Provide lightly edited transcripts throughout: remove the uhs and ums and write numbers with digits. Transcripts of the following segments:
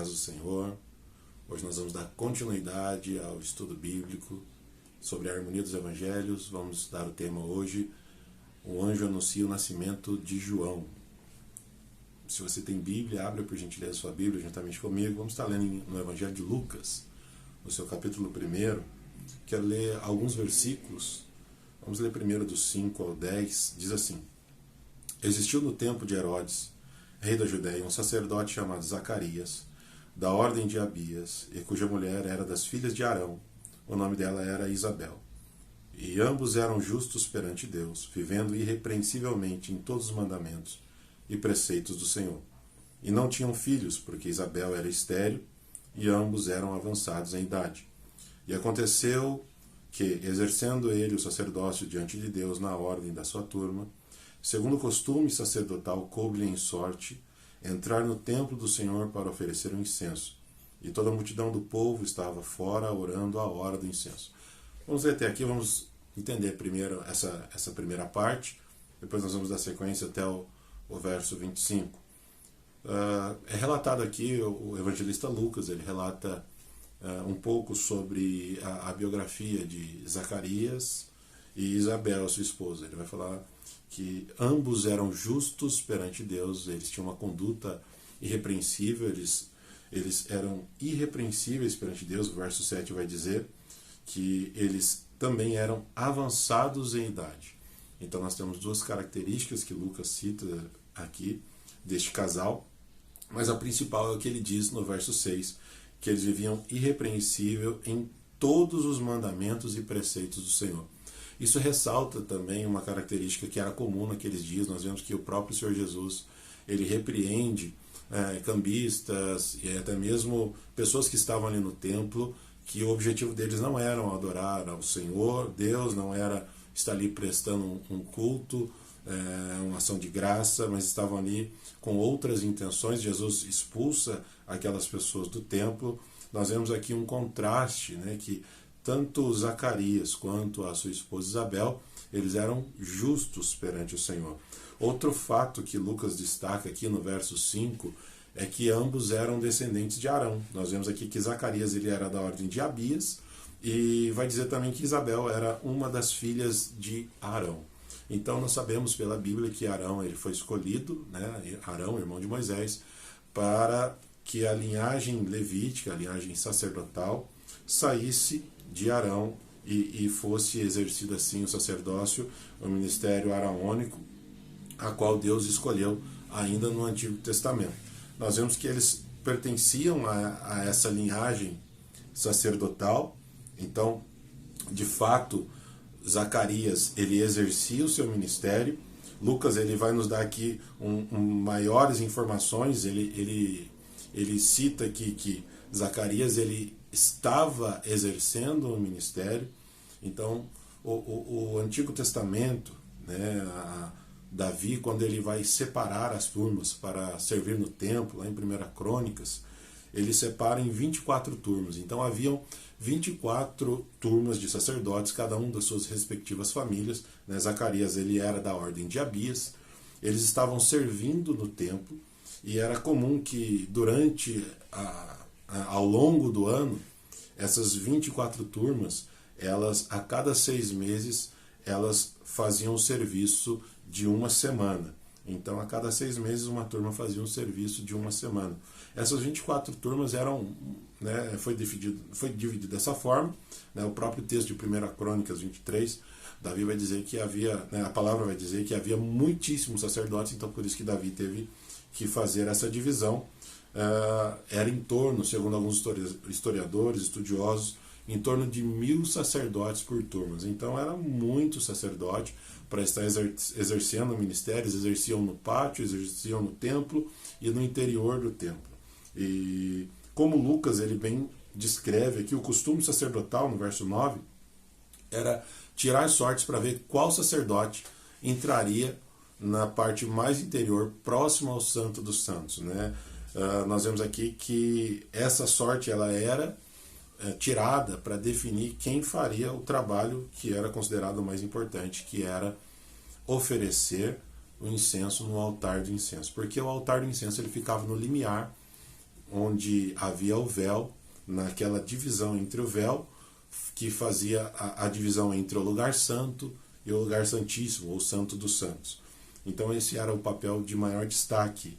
paz do Senhor. Hoje nós vamos dar continuidade ao estudo bíblico sobre a harmonia dos evangelhos. Vamos estudar o tema hoje: o anjo anuncia o nascimento de João. Se você tem Bíblia, abra por gentileza sua Bíblia juntamente comigo. Vamos estar lendo no Evangelho de Lucas, no seu capítulo 1. Quero ler alguns versículos. Vamos ler primeiro dos 5 ao 10. Diz assim: Existiu no tempo de Herodes, rei da Judéia, um sacerdote chamado Zacarias, da ordem de Abias, e cuja mulher era das filhas de Arão. O nome dela era Isabel. E ambos eram justos perante Deus, vivendo irrepreensivelmente em todos os mandamentos e preceitos do Senhor. E não tinham filhos, porque Isabel era estéril, e ambos eram avançados em idade. E aconteceu que, exercendo ele o sacerdócio diante de Deus na ordem da sua turma, segundo o costume sacerdotal, coube-lhe em sorte entrar no templo do Senhor para oferecer o incenso. E toda a multidão do povo estava fora, orando a hora do incenso. Vamos ler até aqui, vamos entender primeiro essa primeira parte, depois nós vamos dar sequência até o verso 25. É relatado aqui, o evangelista Lucas, ele relata um pouco sobre a biografia de Zacarias e Isabel, sua esposa. Ele vai falar que ambos eram justos perante Deus, eles tinham uma conduta irrepreensível, eles eram irrepreensíveis perante Deus. O verso 7 vai dizer que eles também eram avançados em idade. Então nós temos duas características que Lucas cita aqui deste casal, mas a principal é o que ele diz no verso 6, que eles viviam irrepreensível em todos os mandamentos e preceitos do Senhor. Isso ressalta também uma característica que era comum naqueles dias. Nós vemos que o próprio Senhor Jesus, ele repreende cambistas e até mesmo pessoas que estavam ali no templo, que o objetivo deles não era adorar ao Senhor, Deus, não era estar ali prestando um culto, uma ação de graça, mas estavam ali com outras intenções. Jesus expulsa aquelas pessoas do templo. Nós vemos aqui um contraste, que tanto Zacarias quanto a sua esposa Isabel, eles eram justos perante o Senhor. Outro fato que Lucas destaca aqui no verso 5 é que ambos eram descendentes de Arão. Nós vemos aqui que Zacarias ele era da ordem de Abias, e vai dizer também que Isabel era uma das filhas de Arão. Então nós sabemos pela Bíblia que Arão ele foi escolhido, Arão, irmão de Moisés, para que a linhagem levítica, a linhagem sacerdotal, saísse de Arão e fosse exercido assim o sacerdócio, o ministério araônico, a qual Deus escolheu ainda no Antigo Testamento. Nós vemos que eles pertenciam a essa linhagem sacerdotal. Então, de fato, Zacarias ele exercia o seu ministério. Lucas ele vai nos dar aqui maiores informações. Ele cita aqui que Zacarias ele estava exercendo o ministério. Então, o Antigo Testamento, Davi, quando ele vai separar as turmas para servir no templo, lá em 1 Crônicas, ele separa em 24 turmas. Então haviam 24 turmas de sacerdotes, cada um das suas respectivas famílias. Zacarias ele era da ordem de Abias. Eles estavam servindo no templo, e era comum que durante ao longo do ano, essas 24 turmas, elas a cada 6 meses, elas faziam um serviço de uma semana. Então, a cada 6 meses, uma turma fazia um serviço de uma semana. Essas 24 turmas eram, foi dividido dessa forma. O próprio texto de 1 Crônicas 23, Davi vai dizer que havia, a palavra vai dizer que havia muitíssimos sacerdotes, então por isso que Davi teve que fazer essa divisão. Era em torno, segundo alguns historiadores, estudiosos, em torno de 1000 sacerdotes por turmas. Então era muito sacerdote para estar exercendo ministérios. Exerciam no pátio, exerciam no templo e no interior do templo. E como Lucas ele bem descreve aqui, o costume sacerdotal, no verso 9, era tirar sortes para ver qual sacerdote entraria na parte mais interior, próximo ao Santo dos Santos. Nós vemos aqui que essa sorte ela era tirada para definir quem faria o trabalho que era considerado o mais importante, que era oferecer o incenso no altar do incenso. Porque o altar do incenso ele ficava no limiar onde havia o véu, naquela divisão entre o véu, que fazia a divisão entre o lugar santo e o lugar santíssimo, ou santo dos santos. Então esse era o papel de maior destaque.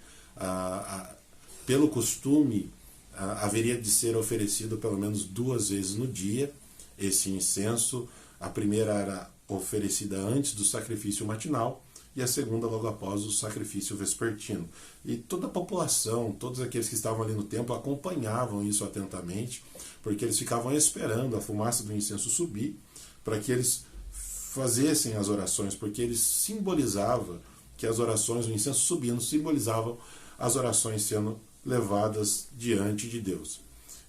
Pelo costume, haveria de ser oferecido pelo menos 2 vezes no dia esse incenso. A primeira era oferecida antes do sacrifício matinal e a segunda logo após o sacrifício vespertino. E toda a população, todos aqueles que estavam ali no templo acompanhavam isso atentamente, porque eles ficavam esperando a fumaça do incenso subir para que eles fazessem as orações, porque eles simbolizavam que as orações, o incenso subindo, simbolizavam as orações sendo levadas diante de Deus.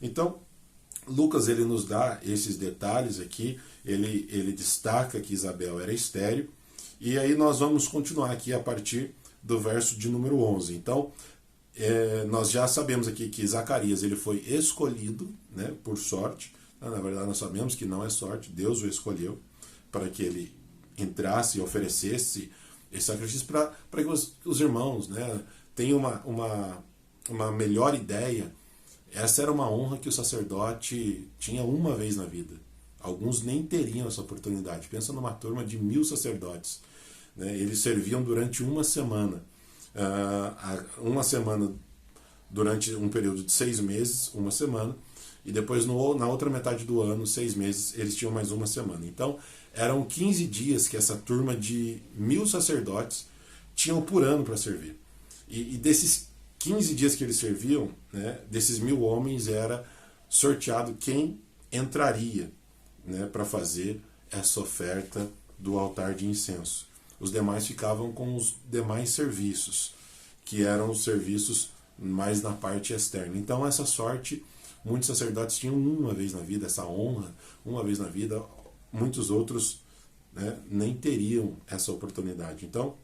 Então, Lucas ele nos dá esses detalhes aqui, ele destaca que Isabel era estéril, e aí nós vamos continuar aqui a partir do verso de número 11. Então, nós já sabemos aqui que Zacarias ele foi escolhido, né, por sorte. Na verdade, nós sabemos que não é sorte, Deus o escolheu para que ele entrasse e oferecesse esse sacrifício para que os irmãos, né, tenham uma melhor ideia. Essa era uma honra que o sacerdote tinha uma vez na vida. Alguns nem teriam essa oportunidade. Pensa numa turma de 1000 sacerdotes. Né? Eles serviam durante uma semana. Uma semana durante um período de 6 meses, uma semana. E depois, na outra metade do ano, 6 meses, eles tinham mais uma semana. Então, eram 15 dias que essa turma de 1000 sacerdotes tinham por ano para servir. E desses 15 dias que eles serviam, né, desses 1000 homens, era sorteado quem entraria, né, para fazer essa oferta do altar de incenso. Os demais ficavam com os demais serviços, que eram os serviços mais na parte externa. Então essa sorte, muitos sacerdotes tinham uma vez na vida, essa honra, uma vez na vida. Muitos outros, né, nem teriam essa oportunidade. Então,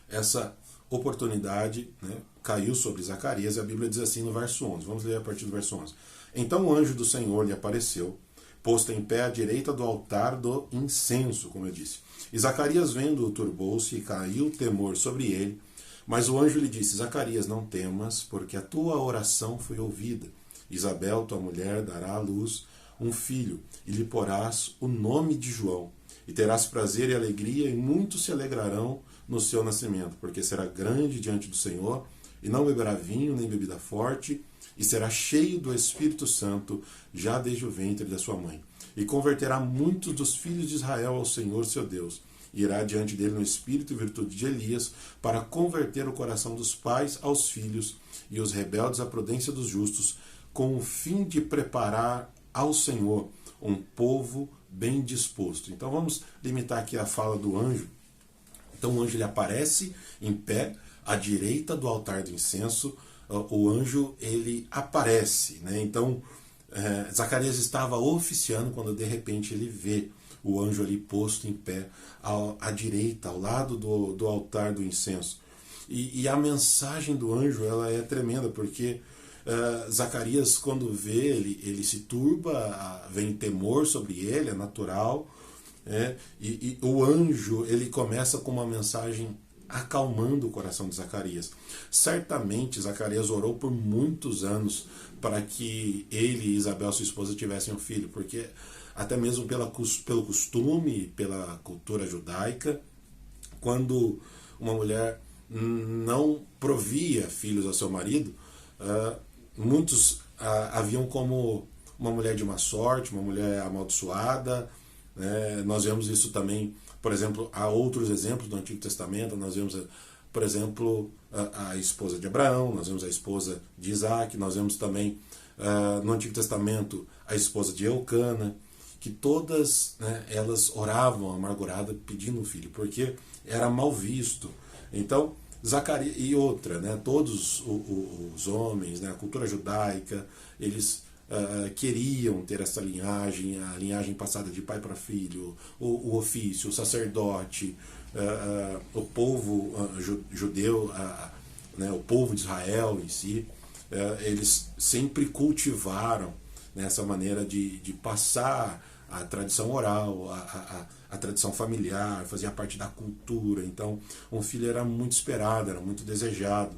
essa oportunidade, né, caiu sobre Zacarias, e a Bíblia diz assim no verso 11. Vamos ler a partir do verso 11. Então o anjo do Senhor lhe apareceu, posto em pé à direita do altar do incenso, como eu disse. E Zacarias, vendo-o, turbou-se e caiu temor sobre ele. Mas o anjo lhe disse: Zacarias, não temas, porque a tua oração foi ouvida. Isabel, tua mulher, dará à luz um filho, e lhe porás o nome de João. E terás prazer e alegria, e muitos se alegrarão no seu nascimento, porque será grande diante do Senhor, e não beberá vinho nem bebida forte, e será cheio do Espírito Santo, já desde o ventre da sua mãe. E converterá muitos dos filhos de Israel ao Senhor seu Deus. E irá diante dele no espírito e virtude de Elias, para converter o coração dos pais aos filhos, e os rebeldes à prudência dos justos, com o fim de preparar ao Senhor um povo bem disposto. Então vamos limitar aqui a fala do anjo. Então o anjo ele aparece em pé à direita do altar do incenso. O anjo ele aparece, né? Então Zacarias estava oficiando quando de repente ele vê o anjo ali posto em pé à direita, ao lado do altar do incenso. E a mensagem do anjo ela é tremenda, porque Zacarias, quando vê, ele se turba, vem temor sobre ele, é natural. E o anjo ele começa com uma mensagem acalmando o coração de Zacarias. Certamente Zacarias orou por muitos anos para que ele e Isabel, sua esposa, tivessem um filho, porque até mesmo pelo costume, pela cultura judaica, quando uma mulher não provia filhos ao seu marido, muitos a viam como uma mulher de má sorte, uma mulher amaldiçoada. Nós vemos isso também, por exemplo, há outros exemplos do Antigo Testamento. Nós vemos, por exemplo, a esposa de Abraão, nós vemos a esposa de Isaac, nós vemos também no Antigo Testamento a esposa de Eucana, que todas, né, elas oravam amargurada pedindo um filho, porque era mal visto. Então, Zacarias e outra, né, todos os homens, né, a cultura judaica, eles queriam ter essa linhagem, a linhagem passada de pai para filho, o ofício, o sacerdote, o povo judeu, né, o povo de Israel em si, eles sempre cultivaram, né, essa maneira de passar a tradição oral, a tradição familiar, fazia parte da cultura. Então um filho era muito esperado, era muito desejado.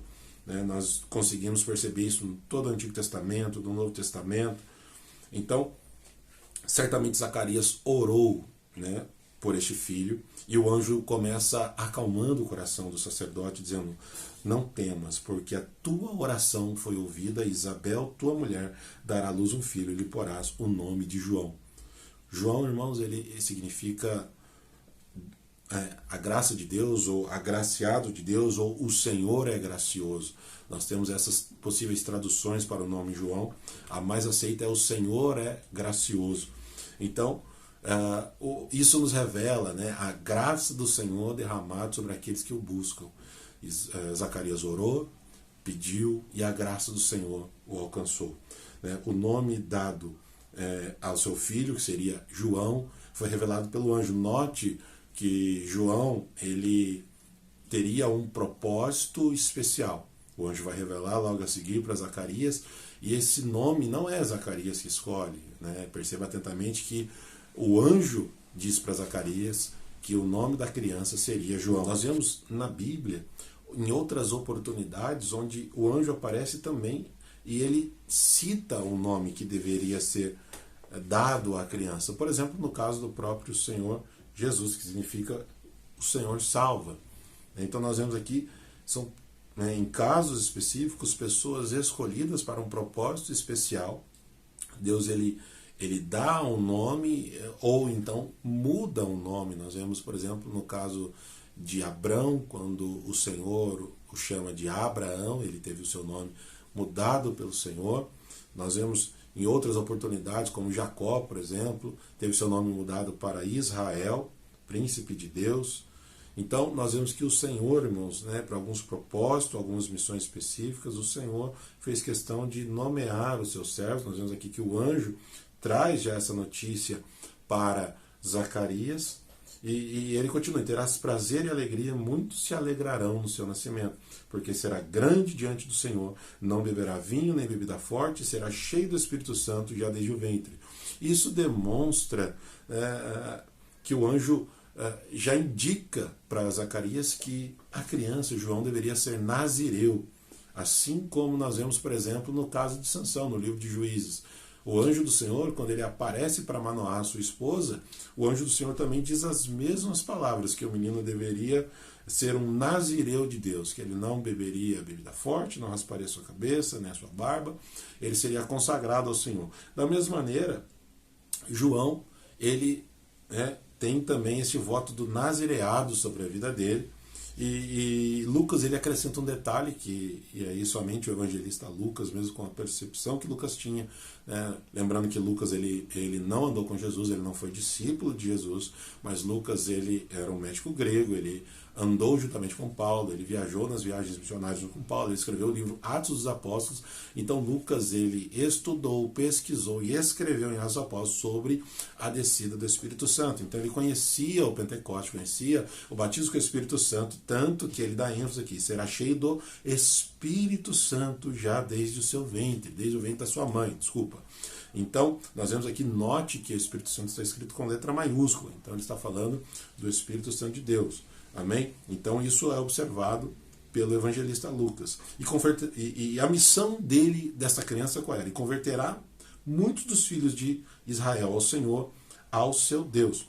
né? Nós conseguimos perceber isso em todo o Antigo Testamento, no Novo Testamento. Então, certamente Zacarias orou, né, por este filho, e o anjo começa acalmando o coração do sacerdote, dizendo: não temas, porque a tua oração foi ouvida, Isabel, tua mulher, dará à luz um filho, e lhe porás o nome de João. João, irmãos, ele significa a graça de Deus, ou agraciado de Deus, ou o Senhor é gracioso. Nós temos essas possíveis traduções para o nome João. A mais aceita é o Senhor é gracioso. Então, isso nos revela, né, a graça do Senhor derramada sobre aqueles que o buscam. Zacarias orou, pediu, e a graça do Senhor o alcançou. Né? O nome dado ao seu filho, que seria João, foi revelado pelo anjo. Note que João, ele teria um propósito especial. O anjo vai revelar logo a seguir para Zacarias, e esse nome não é Zacarias que escolhe, né? Perceba atentamente que o anjo diz para Zacarias que o nome da criança seria João. Nós vemos na Bíblia, em outras oportunidades, onde o anjo aparece também e ele cita o nome que deveria ser dado à criança. Por exemplo, no caso do próprio Senhor Jesus, que significa o Senhor salva. Então nós vemos aqui, são, em casos específicos, pessoas escolhidas para um propósito especial. Deus ele dá um nome, ou então muda um nome. Nós vemos, por exemplo, no caso de Abrão, quando o Senhor o chama de Abraão, ele teve o seu nome mudado pelo Senhor. Nós vemos em outras oportunidades, como Jacó, por exemplo, teve seu nome mudado para Israel, príncipe de Deus. Então, nós vemos que o Senhor, irmãos, né, para alguns propósitos, algumas missões específicas, o Senhor fez questão de nomear os seus servos. Nós vemos aqui que o anjo traz já essa notícia para Zacarias, e ele continua: terás prazer e alegria, muitos se alegrarão no seu nascimento, porque será grande diante do Senhor, não beberá vinho nem bebida forte, será cheio do Espírito Santo já desde o ventre. Isso demonstra que o anjo já indica para Zacarias que a criança, João, deveria ser nazireu, assim como nós vemos, por exemplo, no caso de Sansão, no livro de Juízes. O anjo do Senhor, quando ele aparece para Manoá, sua esposa, o anjo do Senhor também diz as mesmas palavras, que o menino deveria ser um nazireu de Deus, que ele não beberia bebida forte, não rasparia sua cabeça, nem a sua barba, ele seria consagrado ao Senhor. Da mesma maneira, João, ele tem também esse voto do nazireado sobre a vida dele. E Lucas ele acrescenta um detalhe e aí somente o evangelista Lucas, mesmo com a percepção que Lucas tinha, lembrando que Lucas ele não andou com Jesus, ele não foi discípulo de Jesus, mas Lucas ele era um médico grego, ele andou juntamente com Paulo, ele viajou nas viagens missionárias com Paulo, ele escreveu o livro Atos dos Apóstolos. Então Lucas ele estudou, pesquisou e escreveu em Atos dos Apóstolos sobre a descida do Espírito Santo. Então ele conhecia o Pentecostes, conhecia o batismo com o Espírito Santo, tanto que ele dá ênfase aqui: será cheio do Espírito Santo já desde o seu ventre, desde o ventre da sua mãe, desculpa. Então, nós vemos aqui, note que o Espírito Santo está escrito com letra maiúscula, então ele está falando do Espírito Santo de Deus. Amém? Então isso é observado pelo evangelista Lucas. E a missão dele, dessa criança, qual era? Ele converterá muitos dos filhos de Israel ao Senhor, ao seu Deus.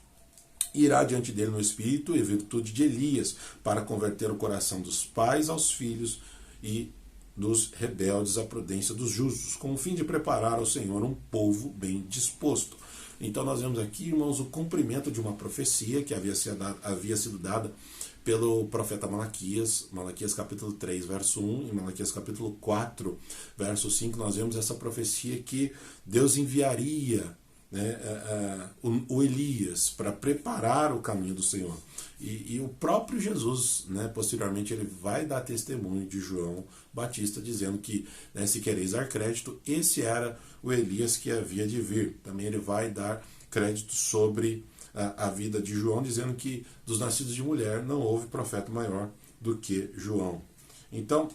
Irá diante dele no espírito e virtude de Elias, para converter o coração dos pais aos filhos e dos rebeldes à prudência dos justos, com o fim de preparar ao Senhor um povo bem disposto. Então nós vemos aqui, irmãos, o cumprimento de uma profecia que havia sido dada pelo profeta Malaquias, Malaquias capítulo 3, verso 1, e Malaquias capítulo 4, verso 5, nós vemos essa profecia que Deus enviaria o Elias para preparar o caminho do Senhor. E o próprio Jesus, posteriormente, ele vai dar testemunho de João Batista, dizendo que, se quereis dar crédito, esse era o Elias que havia de vir. Também ele vai dar crédito sobre a vida de João, dizendo que dos nascidos de mulher não houve profeta maior do que João. Então,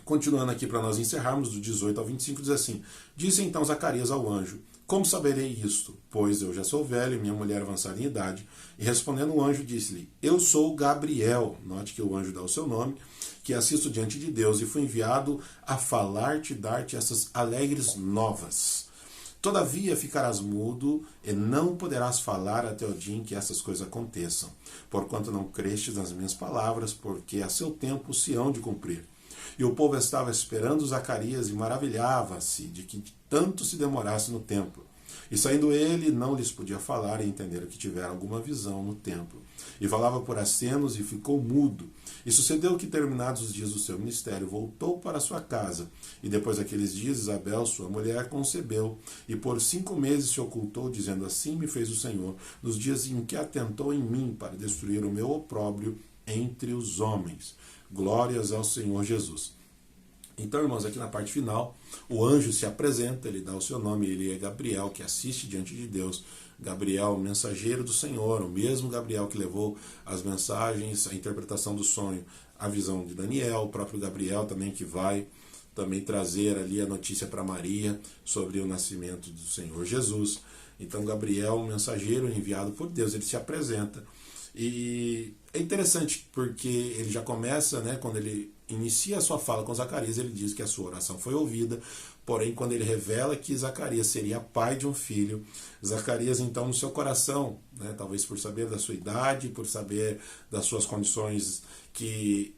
Continuando aqui para nós encerrarmos, do 18 ao 25, diz assim: Disse então Zacarias ao anjo: Como saberei isto? Pois eu já sou velho e minha mulher avançada em idade. E respondendo o anjo, disse-lhe: Eu sou Gabriel, note que o anjo dá o seu nome, que assisto diante de Deus, e fui enviado a falar-te e dar-te essas alegres novas. Todavia ficarás mudo e não poderás falar até o dia em que essas coisas aconteçam, porquanto não crestes nas minhas palavras, porque a seu tempo se hão de cumprir. E o povo estava esperando Zacarias e maravilhava-se de que tanto se demorasse no templo. E saindo ele, não lhes podia falar e entenderam que tivera alguma visão no templo. E falava por acenos e ficou mudo. E sucedeu que, terminados os dias do seu ministério, voltou para sua casa. E depois daqueles dias, Isabel, sua mulher, concebeu. E por 5 meses se ocultou, dizendo: Assim me fez o Senhor, nos dias em que atentou em mim para destruir o meu opróbrio entre os homens. Glórias ao Senhor Jesus. Então, irmãos, aqui na parte final, o anjo se apresenta, ele dá o seu nome, ele é Gabriel, que assiste diante de Deus. Gabriel, mensageiro do Senhor, o mesmo Gabriel que levou as mensagens, a interpretação do sonho, a visão de Daniel, o próprio Gabriel também que vai também trazer ali a notícia para Maria sobre o nascimento do Senhor Jesus. Então, Gabriel, mensageiro enviado por Deus, ele se apresenta. E é interessante porque ele já começa, quando ele inicia a sua fala com Zacarias, ele diz que a sua oração foi ouvida, porém quando ele revela que Zacarias seria pai de um filho, Zacarias então no seu coração, talvez por saber da sua idade, por saber das suas condições que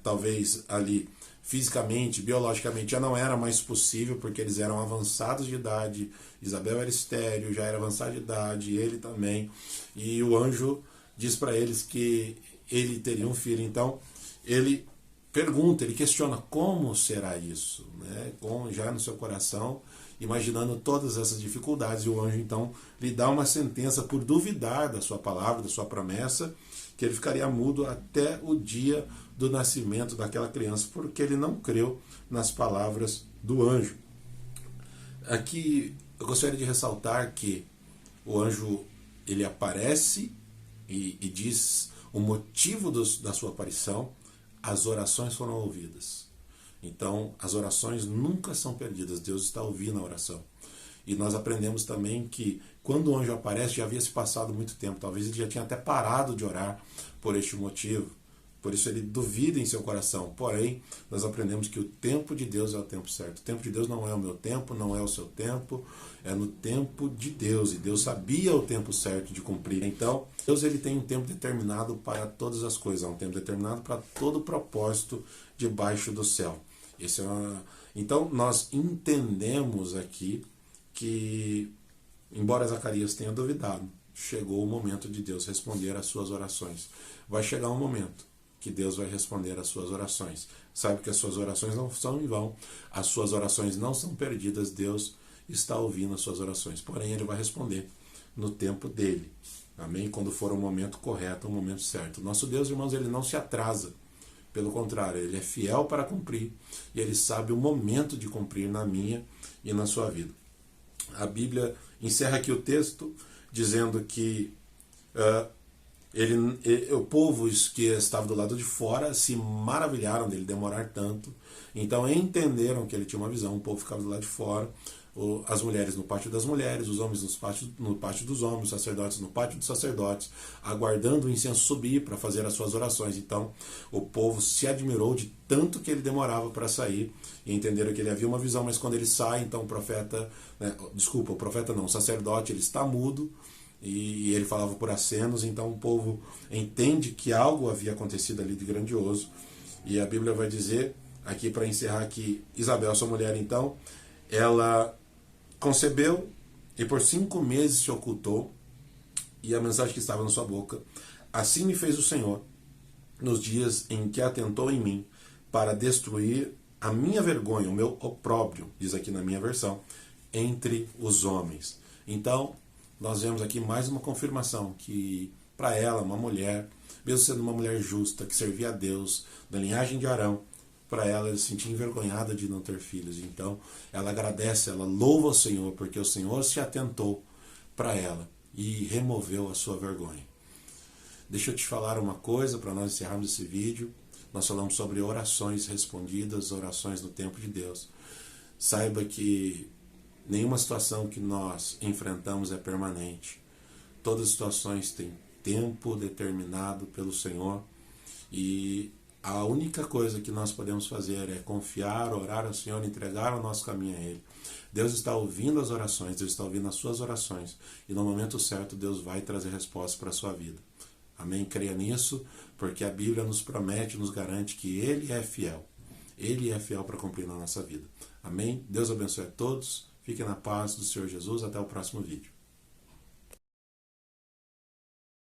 talvez ali fisicamente, biologicamente já não era mais possível, porque eles eram avançados de idade, Isabel era estéril, já era avançada de idade, ele também, e o anjo diz para eles que ele teria um filho. Então ele pergunta, ele questiona como será isso, com já no seu coração, imaginando todas essas dificuldades, e o anjo então lhe dá uma sentença por duvidar da sua palavra, da sua promessa, que ele ficaria mudo até o dia do nascimento daquela criança, porque ele não creu nas palavras do anjo. Aqui eu gostaria de ressaltar que o anjo ele aparece e diz o motivo da sua aparição. As orações foram ouvidas. Então, as orações nunca são perdidas. Deus está ouvindo a oração. E nós aprendemos também que quando o anjo aparece, já havia se passado muito tempo. Talvez ele já tinha até parado de orar por este motivo. Por isso ele duvida em seu coração. Porém, nós aprendemos que o tempo de Deus é o tempo certo. O tempo de Deus não é o meu tempo, não é o seu tempo. É no tempo de Deus. E Deus sabia o tempo certo de cumprir. Então, Deus ele tem um tempo determinado para todas as coisas. Há um tempo determinado para todo o propósito debaixo do céu. Então, nós entendemos aqui que, embora Zacarias tenha duvidado, chegou o momento de Deus responder às suas orações. Vai chegar um momento que Deus vai responder às suas orações. Sabe que as suas orações não são em vão, as suas orações não são perdidas, Deus está ouvindo as suas orações. Porém, Ele vai responder no tempo dele. Amém? Quando for o momento correto, o momento certo. Nosso Deus, irmãos, Ele não se atrasa. Pelo contrário, Ele é fiel para cumprir e Ele sabe o momento de cumprir na minha e na sua vida. A Bíblia encerra aqui o texto dizendo que o povo que estava do lado de fora se maravilharam dele demorar tanto, então entenderam que ele tinha uma visão. O povo ficava do lado de fora, as mulheres no pátio das mulheres, os homens no pátio dos homens, os sacerdotes no pátio dos sacerdotes, aguardando o incenso subir para fazer as suas orações. Então o povo se admirou de tanto que ele demorava para sair e entenderam que ele havia uma visão, mas quando ele sai, então o sacerdote, ele está mudo, e ele falava por acenos. Então o povo entende que algo havia acontecido ali de grandioso, e a Bíblia vai dizer aqui, para encerrar, que Isabel, sua mulher, então, ela concebeu e por 5 meses se ocultou, e a mensagem que estava na sua boca: assim me fez o Senhor, nos dias em que atentou em mim, para destruir a minha vergonha, o meu opróbrio, diz aqui na minha versão, entre os homens. Então, nós vemos aqui mais uma confirmação que, para ela, uma mulher, mesmo sendo uma mulher justa, que servia a Deus, da linhagem de Arão, para ela se sentia envergonhada de não ter filhos. Então, ela agradece, ela louva o Senhor, porque o Senhor se atentou para ela e removeu a sua vergonha. Deixa eu te falar uma coisa para nós encerrarmos esse vídeo. nós falamos sobre orações respondidas, orações no tempo de Deus. Saiba que nenhuma situação que nós enfrentamos é permanente. Todas as situações têm tempo determinado pelo Senhor, e a única coisa que nós podemos fazer é confiar, orar ao Senhor, entregar o nosso caminho a Ele. Deus está ouvindo as orações, Deus está ouvindo as suas orações, e no momento certo Deus vai trazer resposta para a sua vida. Amém? Creia nisso, porque a Bíblia nos promete, nos garante que Ele é fiel. Ele é fiel para cumprir na nossa vida. Amém? Deus abençoe a todos. Fiquem na paz do Senhor Jesus. Até o próximo vídeo.